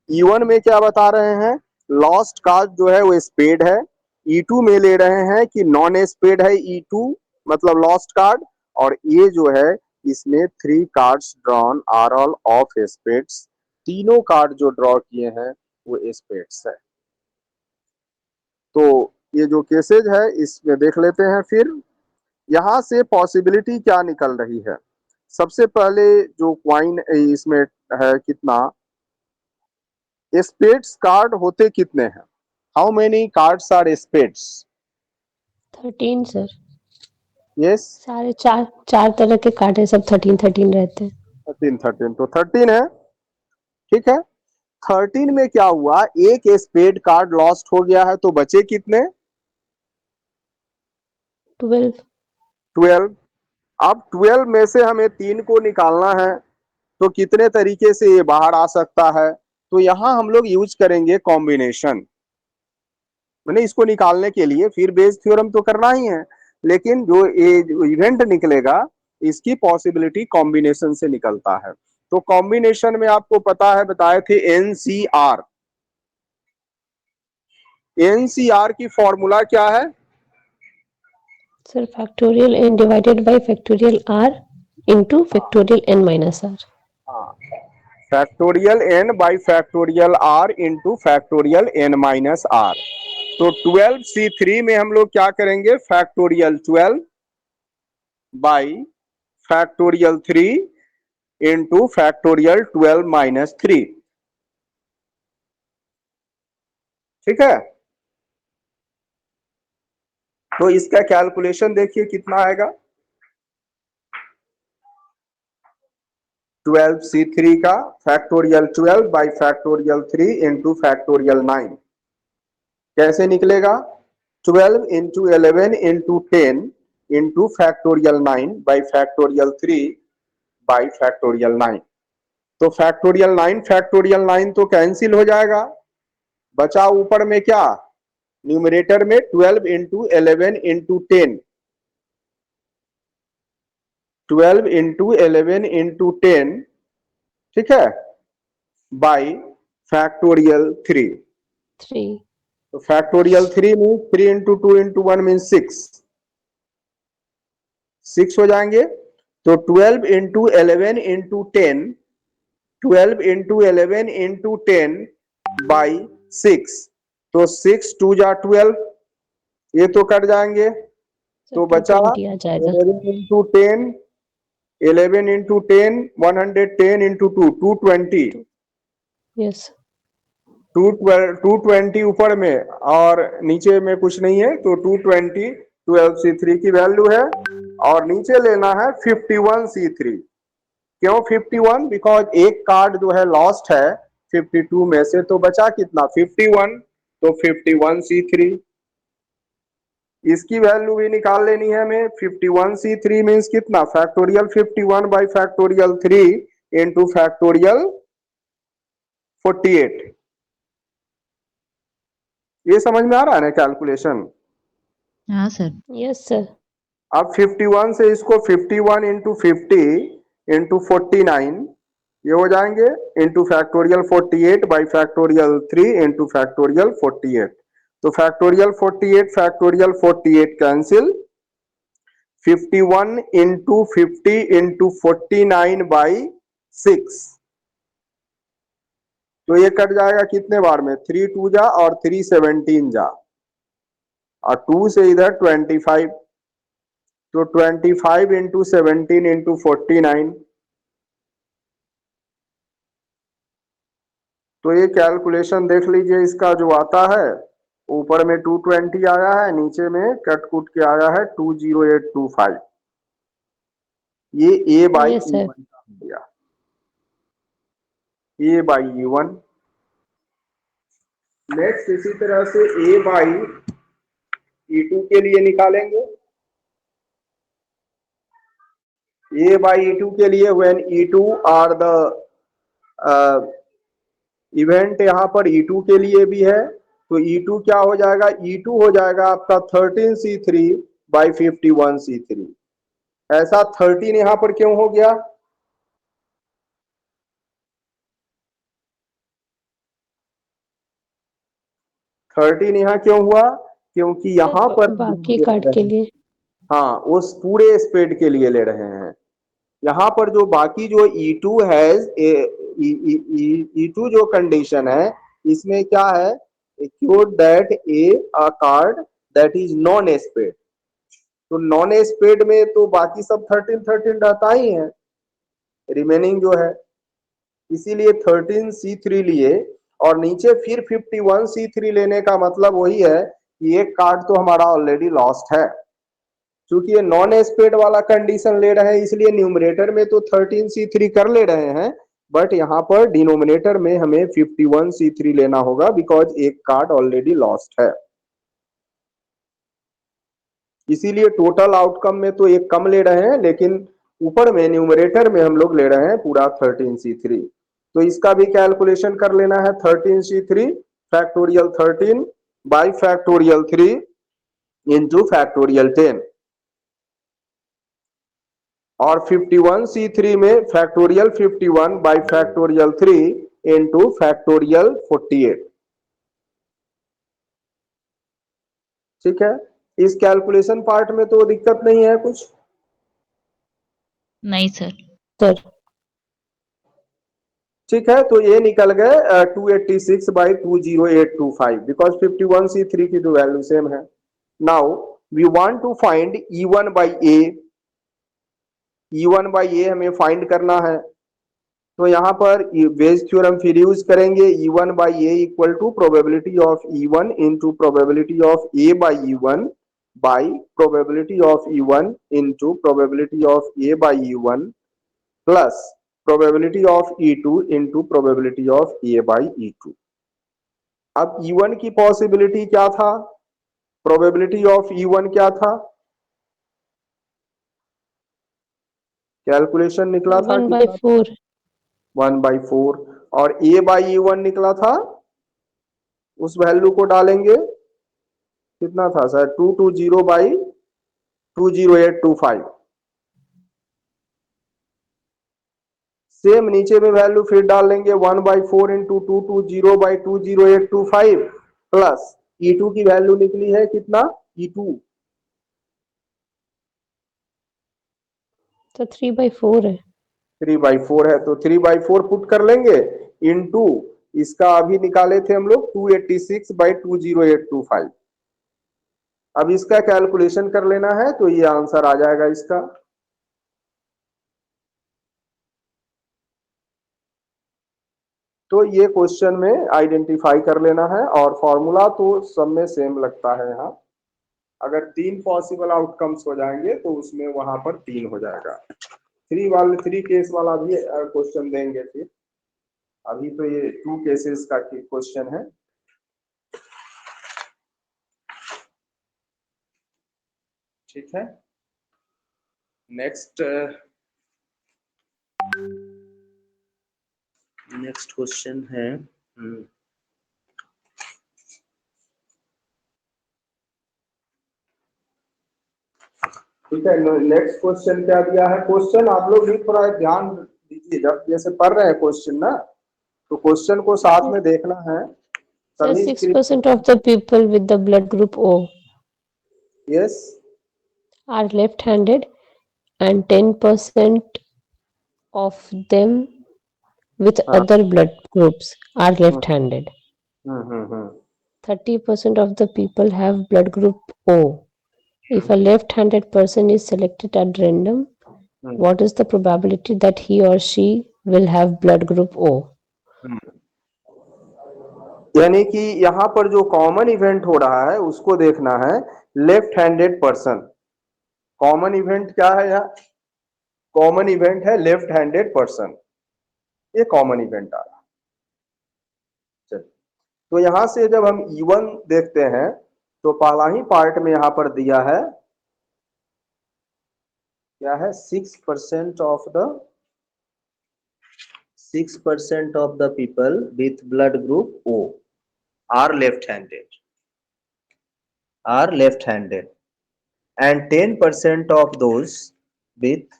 E1 में क्या बता रहे हैं, लॉस्ट कार्ड जो है वो स्पेड है। E2 में ले रहे हैं कि नॉन स्पेड है E2 मतलब लॉस्ट कार्ड, और ये जो है इसमें 3 cards drawn are all of spades. तीनों कार्ड जो ड्रॉ किए हैं वो स्पेड्स है। तो ये जो केसेज है इसमें देख लेते हैं। फिर यहां से पॉसिबिलिटी क्या निकल रही है। सबसे पहले जो क्वाइन इसमें है कितना, स्पेड्स कार्ड होते कितने हैं, how many cards are spades. 13 sir. Yes, सारे चार चार तरह के कार्ड है, सब 13 रहते हैं। 13 तो 13 है। ठीक है। 13 में क्या हुआ, एक स्पेड कार्ड लॉस्ट हो गया है, तो बचे कितने, 12। 12। अब 12 में से हमें 3 को निकालना है, तो कितने तरीके से ये बाहर आ सकता है। तो यहां हम लोग यूज करेंगे कॉम्बिनेशन। मैंने इसको निकालने के लिए फिर बेस थ्योरम तो करना ही है, लेकिन जो ये इवेंट निकलेगा इसकी पॉसिबिलिटी कॉम्बिनेशन से निकलता है। तो कॉम्बिनेशन में आपको पता है, बताए थे एनसीआर। एनसीआर की फॉर्मूला क्या है, sir factorial n divided by factorial r into factorial n minus r। Factorial N by factorial R into factorial N minus R. तो 12C3 में हम लोग क्या करेंगे, factorial 12 by factorial 3 into factorial 12 minus 3। ठीक है। तो इसका कैलकुलेशन देखिए कितना आएगा, 12C3 का factorial 12 by factorial 3 into factorial 9 कैसे निकलेगा, 12 into 11 into 10 into factorial 9 by factorial 3 by factorial 9। तो फैक्टोरियल 9 तो कैंसिल हो जाएगा, बचा ऊपर में क्या, न्यूमरेटर में 12 इंटू 11 इंटू 10, 12 इंटू 11 इंटू 10, ठीक है, बाई फैक्टोरियल 3। 3। तो factorial 3 mean 3 into 2 into 1 mean 6, 6 हो जाएंगे। तो 12 into 11 into 10, 12 into 11 into 10 by 6। तो 6 2 जा 12, ये तो कट जाएंगे, सर तो बचा 220 आ जाएगा। 11 इंटू 10, 11 इंटू 10, 110 इंटू 2, 220, यस 220 ऊपर में और नीचे में कुछ नहीं है, तो 220 12C3 की वैल्यू है, और नीचे लेना है 51C3। क्यों 51? बिकॉज एक कार्ड जो है लॉस्ट है 52 में से, तो बचा कितना 51, तो 51C3। इसकी वैल्यू भी निकाल लेनी है हमें। 51C3 मीन्स कितना, factorial 51 by factorial 3 into factorial 48। ये समझ में आ रहा है ना कैलकुलेशन? हाँ सर। Yes sir. अब 51 से इसको 51 इंटू 50 इंटू 49 ये हो जाएंगे, into factorial 48 by factorial 3 into factorial 48। तो factorial 48 cancel, 51 into 50 into 49 by 6, तो ये कट जाएगा कितने बार में, 3 2 जा और 3 17 जा, और 2 से इधर 25, तो 25 इंटू 17 इंटू 49। तो ये कैलकुलेशन देख लीजिए, इसका जो आता है ऊपर में 220 आया है, नीचे में कट कुट के आया है 20825। ये ए बाई यस सर। E1 का हो गया, ए बाई E1। नेक्स्ट इसी तरह से ए बाई E2 के लिए निकालेंगे। ए बाई E2 के लिए when E2 are the event, यहां पर E2 के लिए भी है, तो E2 क्या हो जाएगा, E2 हो जाएगा आपका 13C3 बाई 51C3। ऐसा 13 यहां पर क्यों हो गया, थर्टीन यहाँ क्यों हुआ, क्योंकि यहां पर बाकी कार्ड के लिए। हाँ उस पूरे स्पेड के लिए ले रहे हैं। यहाँ पर जो बाकी जो E2 है, E2 जो कंडीशन है इसमें क्या है, assured that a card that is non spade, तो नॉन स्पेड में तो बाकी सब 13 रहता ही है रिमेनिंग जो है, इसीलिए 13C3 लिए, और नीचे फिर 51C3 लेने का मतलब वही है कि एक कार्ड तो हमारा ऑलरेडी लॉस्ट है। क्योंकि ये नॉन स्पेड वाला कंडीशन ले रहे हैं, इसलिए न्यूमरेटर में तो 13C3 कर ले रहे हैं, बट यहाँ पर डिनोमिनेटर में हमें 51C3 लेना होगा, बिकॉज एक कार्ड ऑलरेडी लॉस्ट है। इसीलिए टोटल आउटकम में तो एक कम ले रहे हैं, लेकिन ऊपर में न्यूमरेटर में हम लोग ले रहे हैं पूरा 13C3। तो इसका भी कैलकुलेशन कर लेना है, 13C3 factorial 13 by factorial 3 into factorial 10, और 51C3 में factorial 51 by factorial 3 into factorial 48। ठीक है, इस कैलकुलेशन पार्ट में तो दिक्कत नहीं है कुछ। नहीं सर। सर ठीक है, तो ये निकल गए 286 बाई 20825, बिकॉज 51C3 की तो वैल्यू सेम है। Now we want to find E1 by a, E1 by a हमें फाइंड करना है, तो यहां पर वेज थ्योरम फिर यूज करेंगे। E1 by A equal to probability of E1 into probability of A by E1 by probability of E1 into probability of A by E1 plus probability of E2 into probability of A by E2। अब E1 की पॉसिबिलिटी क्या था, प्रोबेबिलिटी ऑफ E1 क्या था, कैलकुलेशन निकला था 1/4। 1/4, और ए बाई E1 निकला था, उस वैल्यू को डालेंगे, कितना था सर, 220 बाई 20825। सेम नीचे में वैल्यू फिर डाल लेंगे, 1/4 इंटू 220 बाई 20825 प्लस E2 की वैल्यू निकली है कितना, E2 तो 3/4 है। 3/4 है, तो 3/4 पुट कर लेंगे, इंटू इसका अभी निकाले थे हम लोग 286 बाई 20825। अब इसका कैलकुलेशन कर लेना है तो ये आंसर आ जाएगा इसका। तो ये क्वेश्चन में आइडेंटिफाई कर लेना है और फॉर्मूला तो सब में सेम लगता है। यहाँ अगर 3 पॉसिबल आउटकम्स हो जाएंगे तो उसमें वहां पर 3 हो जाएगा। 3 केस वाला भी क्वेश्चन देंगे फिर। अभी तो ये 2 केसेस का क्वेश्चन है। ठीक है, नेक्स्ट क्वेश्चन है ठीक है। नेक्स्ट क्वेश्चन क्या दिया है? क्वेश्चन आप लोग भी थोड़ा ध्यान दीजिए, जब जैसे पढ़ रहे हैं क्वेश्चन ना, तो क्वेश्चन को साथ में देखना है। Sir, सभी 6% of the people with the blood group O yes are left-handed and 10% of them with हाँ other blood groups are left-handed. 30% of the people have blood group O. If a left-handed person is selected at random, what is the probability that he or she will have blood group O? यानी कि यहाँ पर जो कॉमन इवेंट हो रहा है उसको देखना है। Left handed person, common event क्या है? यहाँ कॉमन इवेंट है लेफ्ट हैंडेड पर्सन, ये कॉमन इवेंट आ रहा है। चलिए, तो यहां से जब हम E1 देखते हैं तो पहला ही पार्ट में यहां पर दिया है क्या है? 6% of the people with blood group O are left-handed and 10% of those with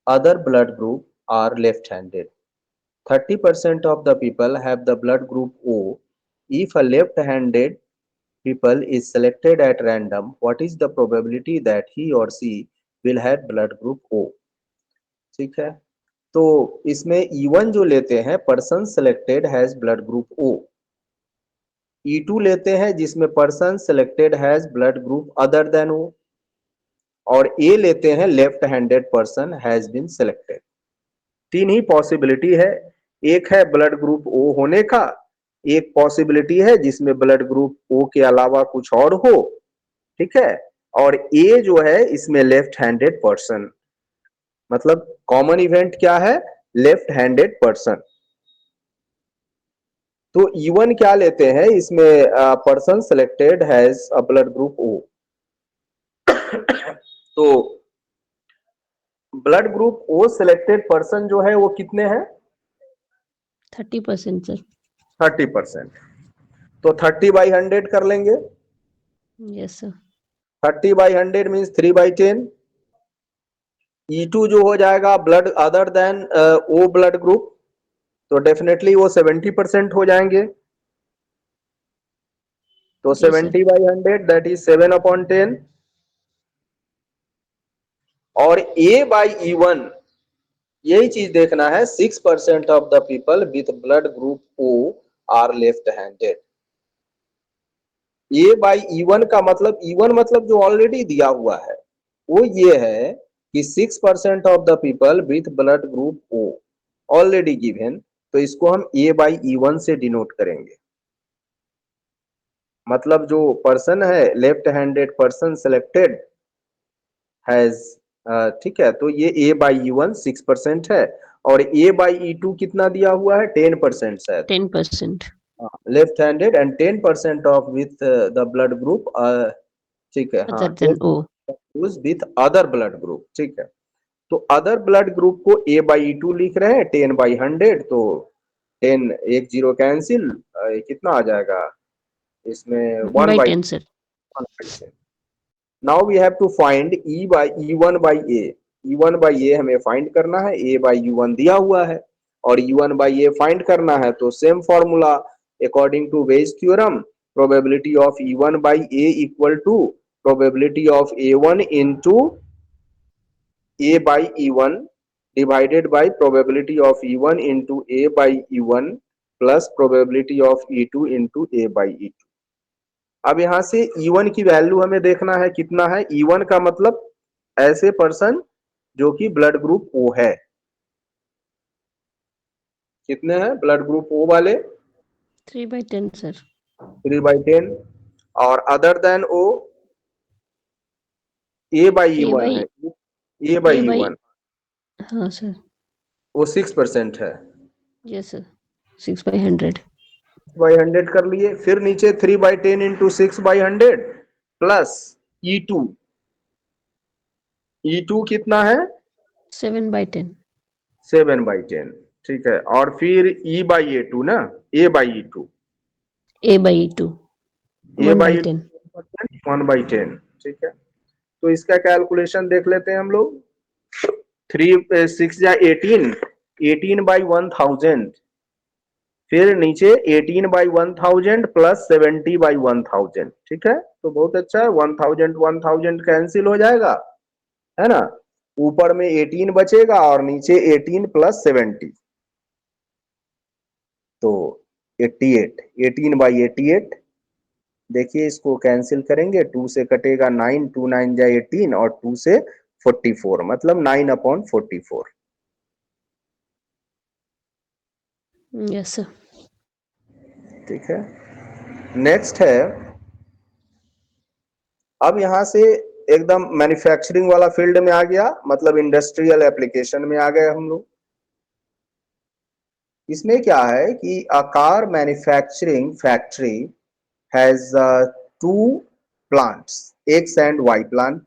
other blood group are left-handed. 30% of the people have the blood group O. If a left-handed people is selected at random, what is the probability that he or she will have blood group O? ठीक है, तो इसमें E1 जो लेते हैं, person selected has blood group O। E2 लेते हैं जिसमें person selected has blood group other than O। और A लेते हैं left handed person has been selected. 3 ही पॉसिबिलिटी है। एक है ब्लड ग्रुप O होने का, एक पॉसिबिलिटी है जिसमें ब्लड ग्रुप O के अलावा कुछ और हो, ठीक है, और A जो है इसमें लेफ्ट हैंडेड पर्सन, मतलब कॉमन इवेंट क्या है? Left handed person. तो E1 क्या लेते हैं इसमें? Person selected has a blood group O। तो blood group O selected person जो है वो कितने हैं? 30%, sir. 30%। तो 30/100 कर लेंगे। Yes, sir. 30/100 मीन्स 3/10। E2 जो हो जाएगा blood other than O blood group, तो डेफिनेटली वो 70% हो जाएंगे। तो जी, sir. 70/100 that is 7/10। और A/E1 यही चीज देखना है। 6% of the people with blood group O are left handed. A/E1 का मतलब, E1 मतलब जो ऑलरेडी दिया हुआ है वो ये है कि 6% of the people with blood group O already given, तो इसको हम A/E1 से डिनोट करेंगे। मतलब जो पर्सन है left handed person selected has, ठीक है, तो ये A/E1 6% है और A/E2 कितना दिया हुआ है? 10% शायद। 10%. Left handed and 10% of with the blood group, ठीक है, हाँ, Other than O. With other blood group, ठीक है। तो अदर ब्लड ग्रुप को A/E2 लिख रहे हैं 10/100, तो 10 एक जीरो कैंसिल, कितना आ जाएगा इसमें? 1 by 10, sir. 1/10। Now we have to find E1 by A। E1 by A हमें फाइंड करना है। A/E1 दिया हुआ है और E1 बाई A फाइंड करना है, तो same formula according to Bayes theorem, probability of E1 by A equal to probability of A1 into A/E1 divided by probability of E1 into A/E1 plus probability of E2 into A/E2। अब यहां से E1 की वैल्यू हमें देखना है कितना है। E1 का मतलब ऐसे पर्सन जो कि ब्लड ग्रुप O है। कितने हैं ब्लड ग्रुप O वाले? 3/10 सर। 3/10। और other than O A by A E1 by है। A by A by E1 हाँ सर। वो 6% है। Yes sir, 6/100। 6/100 कर लिए। फिर नीचे 3/10 इंटू 6/100 प्लस E2। E2 कितना है? 7/10। 7/10। ठीक है। और फिर E/A2 ना, A/E2। A/2 1/10। 1/10। ठीक है। तो इसका कैलकुलेशन देख लेते हैं हम लोग। 3 6 या 18, 18/1000। फिर नीचे 18/1000 प्लस 70/1000। ठीक है। तो बहुत अच्छा है। 1000 कैंसिल हो जाएगा, है ना। ऊपर में 18 बचेगा और नीचे 18 प्लस 70, तो 88। 18/88। देखिए इसको कैंसिल करेंगे, 2 से कटेगा 9, 2 9 जा 18 और 2 से 44, मतलब 9/44। Yes sir. ठीक है। नेक्स्ट है, अब यहां से एकदम मैन्युफैक्चरिंग वाला फील्ड में आ गया, मतलब इंडस्ट्रियल एप्लीकेशन में आ गए हम लोग। इसमें क्या है कि a car manufacturing factory has 2 plants, X and Y plant.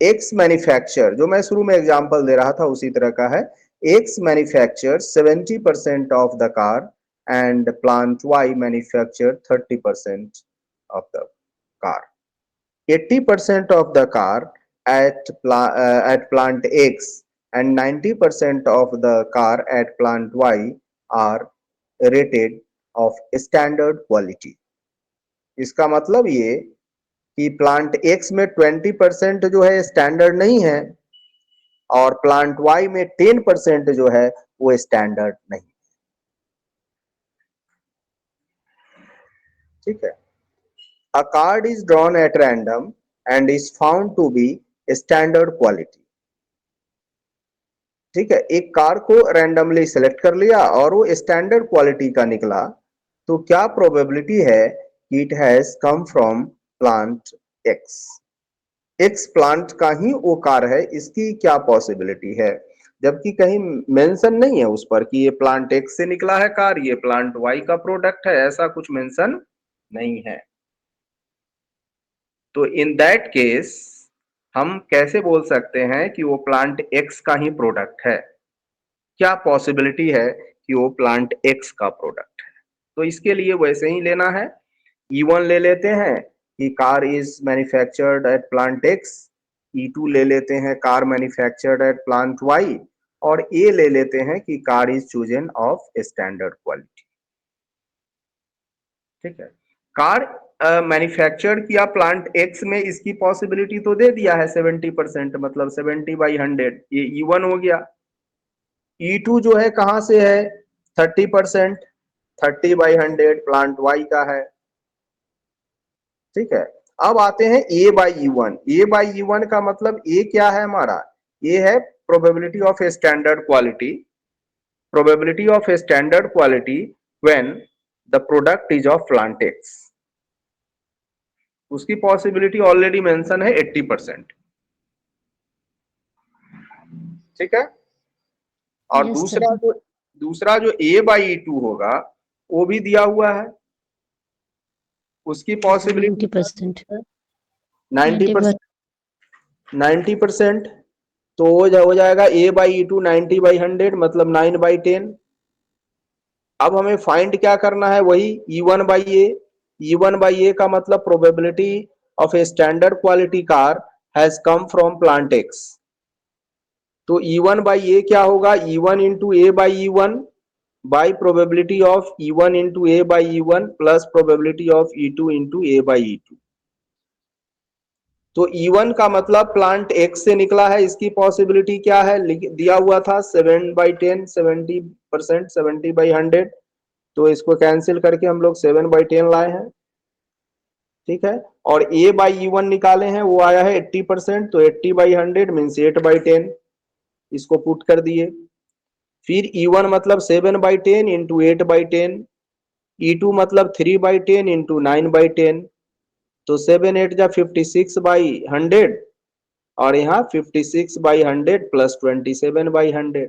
X manufacture, जो मैं शुरू में एग्जांपल दे रहा था उसी तरह का है। X manufacture 70% of the car and plant Y manufacture 30% of the car. 80% of the car at plant X and 90% of the car at plant Y are rated of standard quality. इसका मतलब ये कि प्लांट X में 20% जो है स्टैंडर्ड नहीं है और प्लांट Y में 10% जो है वो स्टैंडर्ड नहीं। ठीक है। A card is drawn at random and is found to be standard quality. ठीक है। एक कार को रैंडमली सेलेक्ट कर लिया और वो स्टैंडर्ड क्वालिटी का निकला, तो क्या प्रोबेबिलिटी है कि it has come from plant x. X plant का ही वो कार है, इसकी क्या पॉसिबिलिटी है। जबकि कहीं मेंशन नहीं है उस पर कि ये प्लांट एक्स से निकला है कार, ये प्लांट वाई का प्रोडक्ट है, ऐसा कुछ मेंशन नहीं है। तो इन दैट केस हम कैसे बोल सकते हैं कि वो प्लांट एक्स का ही प्रोडक्ट है। क्या पॉसिबिलिटी है कि वो प्लांट एक्स का प्रोडक्ट है। तो इसके लिए वैसे ही लेना है। E1 ले लेते हैं कि car is manufactured at plant X. E2 ले लेते हैं car manufactured at plant Y. और ए ले लेते हैं कि car is chosen of standard quality. ठीक है। कार मैन्युफैक्चर्ड किया प्लांट एक्स में, इसकी पॉसिबिलिटी तो दे दिया है 70%, मतलब 70/100, ये E1 हो गया। E2 जो है कहां से है? 30%। 30/100 प्लांट वाई का है। ठीक है। अब आते हैं A/E1। A/E1 का मतलब ए क्या है हमारा? ये है probability of a standard quality. Probability of a standard quality when the product is of plant x. उसकी पॉसिबिलिटी ऑलरेडी मेंशन है 80%। ठीक है। और यस सर। दूसरा जो A/E2 होगा वो भी दिया हुआ है। उसकी यस सर, पॉसिबिलिटी 90%। 90 90%। परसेंट। 90%। तो हो जाएगा A/E2 90/100, मतलब 9/10। अब हमें फाइंड क्या करना है? वही E1/A। E1/A का मतलब probability of a standard quality car has come from plant x. तो E1/A क्या होगा? E1 into A/E1 by probability of E1 into A/E1 plus probability of E2 into A/E2। तो E1 का मतलब प्लांट एक्स से निकला है, इसकी पॉसिबिलिटी क्या है? दिया हुआ था 7/10, 70%, 70/100। तो इसको कैंसिल करके हम लोग 7/10 लाए हैं। ठीक है। और ए बाई ई वन निकाले हैं, वो आया है 80%, तो 80/100 मीन्स 8/10, इसको पुट कर दिए। फिर ई वन मतलब 7/10 इंटू 8/10, ई टू मतलब 3/10 इंटू 9/10, तो 7 8 जा 56/100, और यहाँ 56/100 प्लस 27/100,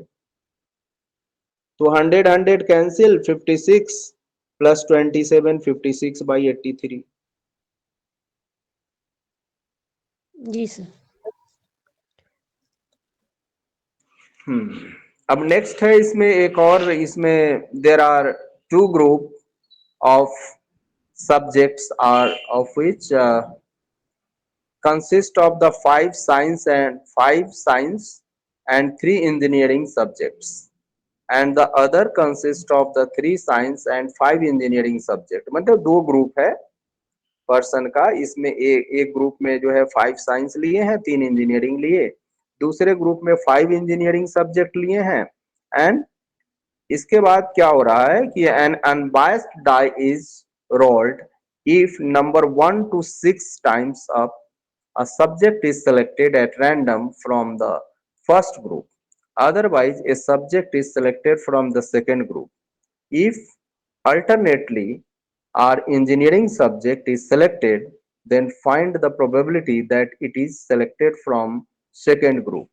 तो 100 कैंसिल, 56 प्लस 27, 56/83। जी सर। अब नेक्स्ट है इसमें एक और, इसमें there are two group of subjects are of which consist of the 5 science and 3 engineering subjects, and the other consist of the 3 science and 5 engineering subject। मतलब दो ग्रुप है पर्सन का, इसमें एक ग्रुप में जो है 5 साइंस लिए हैं, 3 इंजीनियरिंग लिए, दूसरे ग्रुप में 5 इंजीनियरिंग सब्जेक्ट लिए हैं। एंड इसके बाद क्या हो रहा है कि an unbiased die is rolled if number 1 to 6 times up, a subject is selected at random from the first group, otherwise a subject is selected from the second group। if alternately our engineering subject is selected, then find the probability that it is selected from second group।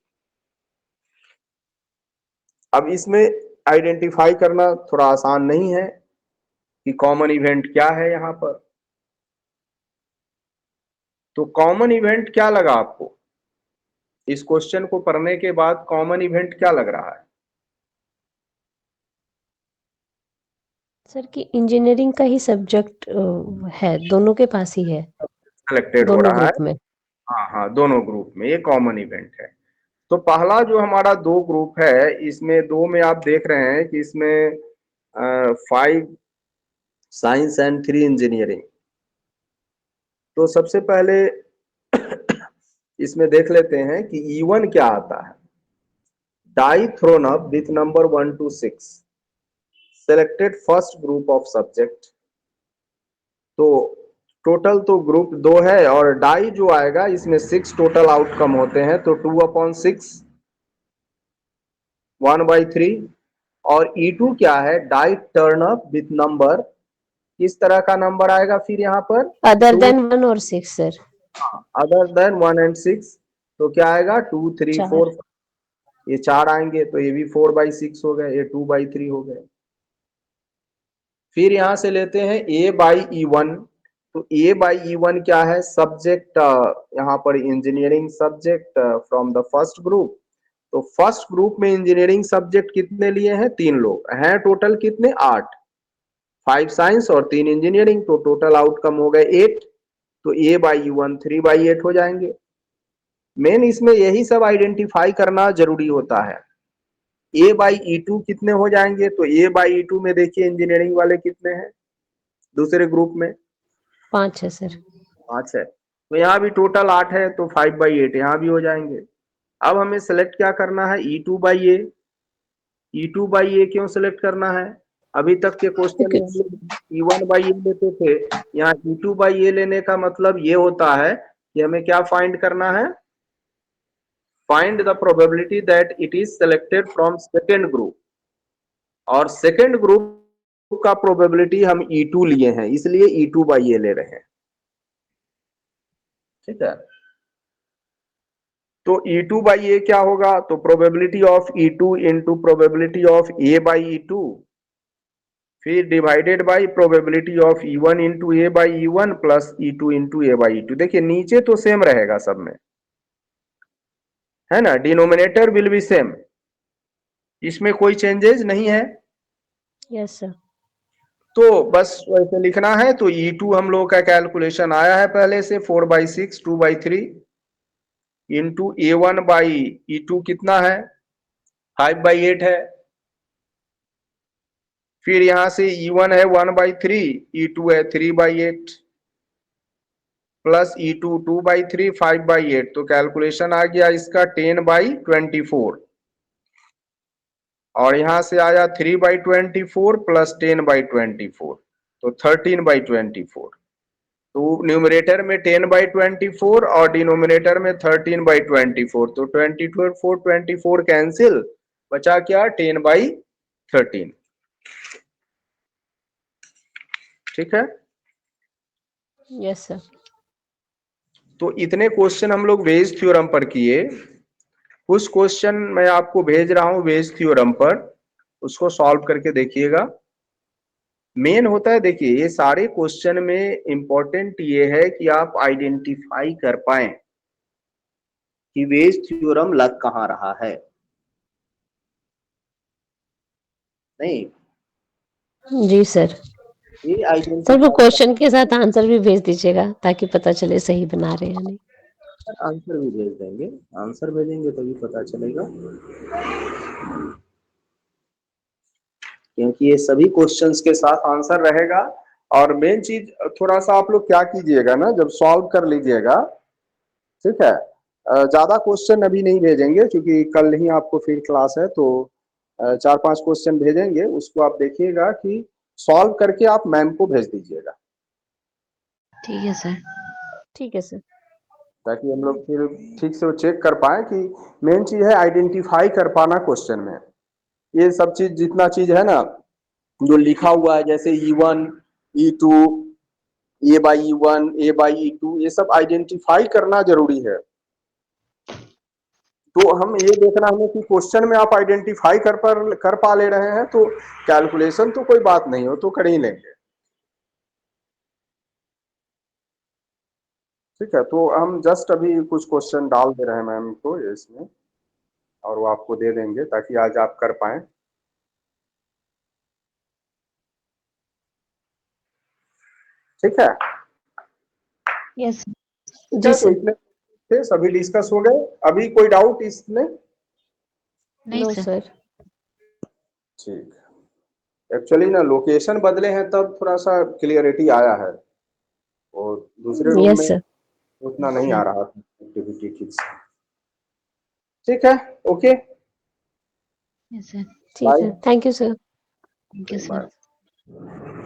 अब इसमें आइडेंटिफाई करना थोड़ा आसान नहीं है कि कॉमन इवेंट क्या है यहां पर। तो कॉमन इवेंट क्या लगा आपको इस क्वेश्चन को पढ़ने के बाद? कॉमन इवेंट क्या लग रहा है? सर कि इंजीनियरिंग का ही सब्जेक्ट है, दोनों के पास ही है, कलेक्टेड हो दोनों रहा है। ग्रुप में। हाँ हाँ, दोनों ग्रुप में ये कॉमन इवेंट है। तो पहला जो हमारा दो ग्रुप है, इसमें दो में आप देख रहे हैं कि इसमें 5 साइंस एंड 3 इंजीनियरिंग। तो सबसे पहले इसमें देख लेते हैं कि E1 क्या आता है। Die thrown up with number 1 to 6, selected first group of subject. तो टोटल तो ग्रुप 2 है, और डाई जो आएगा इसमें 6 टोटल आउटकम होते हैं, तो 2/6 1/3। और E2 क्या है? Die turn up with number, किस तरह का नंबर आएगा फिर यहाँ पर? अदर 2, देन 1 और 6 सर। अदर देन 1 and 6, तो क्या आएगा? 2 3 4। 4, ये 4 आएंगे, तो ये भी 4/6 हो गए, ये 2/3 हो गए। फिर यहां से लेते हैं A/E1। तो A/E1 क्या है? सब्जेक्ट यहाँ पर engineering subject from the first group. तो फर्स्ट ग्रुप में इंजीनियरिंग सब्जेक्ट कितने लिए हैं? 3 लोग हैं टोटल, कितने? 8। 5 साइंस और 3 इंजीनियरिंग, तो टोटल आउटकम हो गए 8। तो A/E1 3/8 हो जाएंगे। मेन इसमें यही सब आइडेंटिफाई करना जरूरी होता है। A/E2 कितने हो जाएंगे? तो A/E2 में देखिए इंजीनियरिंग वाले कितने हैं दूसरे ग्रुप में? 5 है सर। 5 है। तो यहाँ भी टोटल 8 है, तो 5/8 यहाँ भी हो जाएंगे। अब हमें सेलेक्ट क्या करना है? E2/A। E2/A क्यों सेलेक्ट करना है? अभी तक के क्वेश्चन में हम लोग E1/A लेते थे, यहाँ E2/A लेने का मतलब ये होता है कि हमें क्या फाइंड करना है? Find the probability that it is selected from second group, और सेकेंड ग्रुप का प्रोबेबिलिटी हम E2 लिए हैं, इसलिए E2/A ले रहे हैं। ठीक है। तो E2/A क्या होगा? तो probability of E2 into probability of A/E2, फिर divided by probability of E1 into A/E1 plus E2 into A/E2। देखिए नीचे तो सेम रहेगा सब में, है ना, डिनोमिनेटर विल बी सेम, इसमें कोई चेंजेस नहीं है। Yes sir. तो बस वैसे लिखना है। तो E2 हम लोग का कैलकुलेशन आया है पहले से, 4/6 2/3 इंटू A1/E2 कितना है? 5/8 है। फिर यहां से E1 है 1/3, E2 है 3/8 प्लस E2 2/3 5/8, तो कैलकुलेशन आ गया इसका 10/24। और यहां से आया 3/24 प्लस 10/24, तो 13/24। तो न्यूमरेटर में 10/24 और डिनोमिनेटर में 13/24, तो 24 कैंसिल, बचा क्या 10/13। ठीक है, यस सर। तो इतने क्वेश्चन हम लोग वेज थ्योरम पर किए। कुछ क्वेश्चन मैं आपको भेज रहा हूं वेज थ्योरम पर, उसको सॉल्व करके देखिएगा। मेन होता है, देखिए ये सारे क्वेश्चन में इंपॉर्टेंट ये है कि आप आइडेंटिफाई कर पाए कि वेज थ्योरम लग कहां रहा है। नहीं, जी सर। ये सर वो आइडेंटिफाई क्वेश्चन के साथ आंसर भी भेज दीजिएगा ताकि पता चले सही बना रहे हैं या नहीं। आंसर भी भेज देंगे, आंसर भेजेंगे तभी पता चलेगा, क्योंकि ये सभी क्वेश्चंस के साथ आंसर रहेगा। और मेन चीज थोड़ा सा आप लोग क्या कीजिएगा ना, जब सॉल्व कर लीजिएगा, ठीक है, ज्यादा क्वेश्चन अभी नहीं भेजेंगे क्योंकि कल ही आपको फिर क्लास है, तो 4-5 क्वेश्चन भेजेंगे, उसको आप देखिएगा कि सॉल्व करके आप मैम को भेज दीजिएगा, ठीक है सर। ठीक है सर। ताकि हम लोग फिर ठीक से चेक कर पाए कि मेन चीज है आइडेंटिफाई कर पाना क्वेश्चन में। ये सब चीज जितना चीज है ना जो लिखा हुआ है, जैसे E1 E2 A/E1 A/E2, ये सब आइडेंटिफाई करना जरूरी है। तो हम ये देखना हमें कि क्वेश्चन में आप आइडेंटिफाई कर पा ले रहे हैं, तो कैलकुलेशन तो कोई बात नहीं हो तो कर ही लेंगे। ठीक है, तो हम जस्ट अभी कुछ क्वेश्चन डाल दे रहे हैं मैम को इसमें, और वो आपको दे देंगे ताकि आज आप कर पाए। ठीक है, यस ठीक जी है, तो सर। इतने थे, सभी डिस्कस हो गए। अभी कोई डाउट इसमें? नहीं नो सर। सर। ठीक, एक्चुअली ना लोकेशन बदले हैं तब थोड़ा सा क्लियरिटी आया है, और दूसरे रूम यस में सर। उतना नहीं आ रहा था एक्टिविटी ठीक से। ठीक है, ओके, यस सर। ठीक बाय है, thank you sir. Thank you sir. Bye.